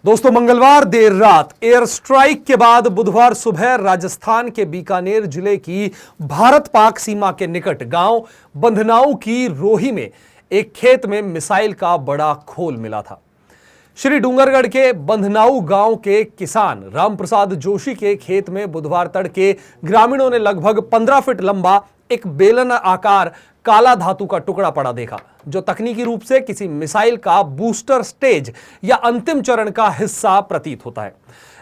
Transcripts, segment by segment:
दोस्तों, मंगलवार देर रात एयर स्ट्राइक के बाद बुधवार सुबह राजस्थान के बीकानेर जिले की भारत पाक सीमा के निकट गांव बंधनाऊ की रोही में एक खेत में मिसाइल का बड़ा खोल मिला था। श्री डूंगरगढ़ के बंधनाऊ गांव के किसान रामप्रसाद जोशी के खेत में बुधवार तड़के ग्रामीणों ने लगभग 15 फीट लंबा एक बेलन आकार काला धातु का टुकड़ा पड़ा देखा, जो तकनीकी रूप से किसी मिसाइल का बूस्टर स्टेज या अंतिम चरण का हिस्सा प्रतीत होता है।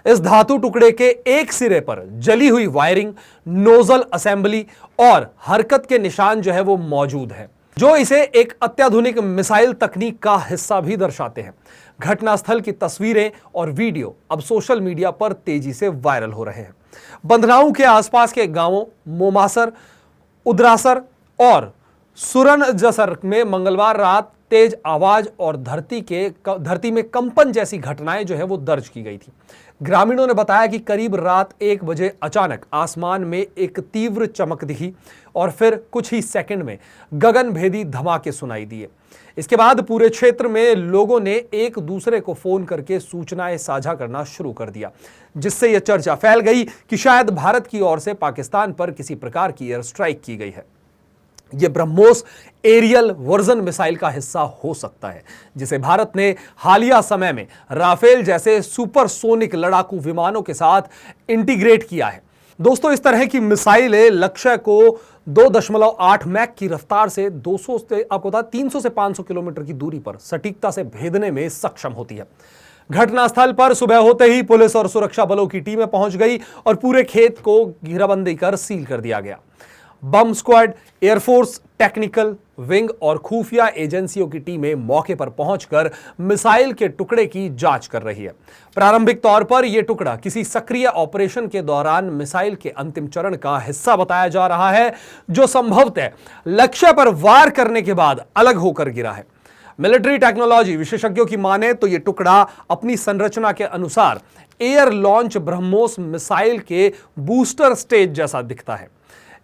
इस धातु टुकड़े के एक सिरे पर जली हुई वायरिंग, नोजल असेंबली और हरकत के निशान जो है वो मौजूद है, जो इसे एक अत्याधुनिक मिसाइल तकनीक का हिस्सा भी दर्शाते हैं। घटनास्थल की तस्वीरें और वीडियो अब सोशल मीडिया पर तेजी से वायरल हो रहे हैं। बंधनाऊ के आसपास के गांवों मोमासर, उदरासर और सुरनजसर में मंगलवार रात तेज आवाज और धरती में कंपन जैसी घटनाएं जो है वो दर्ज की गई थी। ग्रामीणों ने बताया कि करीब रात 1 बजे अचानक आसमान में एक तीव्र चमक दिखी और फिर कुछ ही सेकंड में गगनभेदी धमाके सुनाई दिए। इसके बाद पूरे क्षेत्र में लोगों ने एक दूसरे को फोन करके सूचनाएं साझा करना शुरू कर दिया, जिससे यह चर्चा फैल गई कि शायद भारत की ओर से पाकिस्तान पर किसी प्रकार की एयर स्ट्राइक की गई है। यह ब्रह्मोस एरियल वर्जन मिसाइल का हिस्सा हो सकता है, जिसे भारत ने हालिया समय में राफेल जैसे सुपरसोनिक लड़ाकू विमानों के साथ इंटीग्रेट किया है। दोस्तों, इस तरह की मिसाइलें लक्ष्य को 2.8 मैक की रफ्तार से 300 से 500 किलोमीटर की दूरी पर सटीकता से भेदने में सक्षम होती है। घटनास्थल पर सुबह होते ही पुलिस और सुरक्षा बलों की टीमें पहुंच गई और पूरे खेत को घेराबंदी कर सील कर दिया गया। बम स्क्वाड, एयरफोर्स, टेक्निकल विंग और खुफिया एजेंसियों की टीमें मौके पर पहुंचकर मिसाइल के टुकड़े की जांच कर रही है। प्रारंभिक तौर पर यह टुकड़ा किसी सक्रिय ऑपरेशन के दौरान मिसाइल के अंतिम चरण का हिस्सा बताया जा रहा है, जो संभवतः लक्ष्य पर वार करने के बाद अलग होकर गिरा है। मिलिट्री टेक्नोलॉजी विशेषज्ञों की माने तो यह टुकड़ा अपनी संरचना के अनुसार एयर लॉन्च ब्रह्मोस मिसाइल के बूस्टर स्टेज जैसा दिखता है।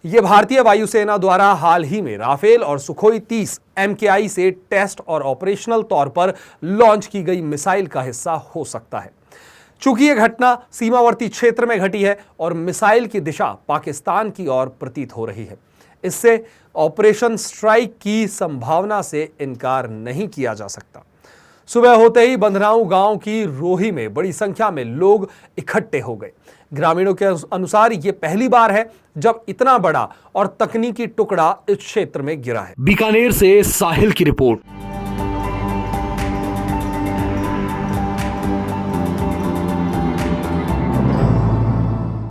यह भारतीय वायुसेना द्वारा हाल ही में राफेल और सुखोई 30 MKI से टेस्ट और ऑपरेशनल तौर पर लॉन्च की गई मिसाइल का हिस्सा हो सकता है। चूंकि यह घटना सीमावर्ती क्षेत्र में घटी है और मिसाइल की दिशा पाकिस्तान की ओर प्रतीत हो रही है, इससे ऑपरेशन स्ट्राइक की संभावना से इनकार नहीं किया जा सकता। सुबह होते ही बंधनाऊ गांव की रोही में बड़ी संख्या में लोग इकट्ठे हो गए। ग्रामीणों के अनुसार यह पहली बार है जब इतना बड़ा और तकनीकी टुकड़ा इस क्षेत्र में गिरा है। बीकानेर से साहिल की रिपोर्ट।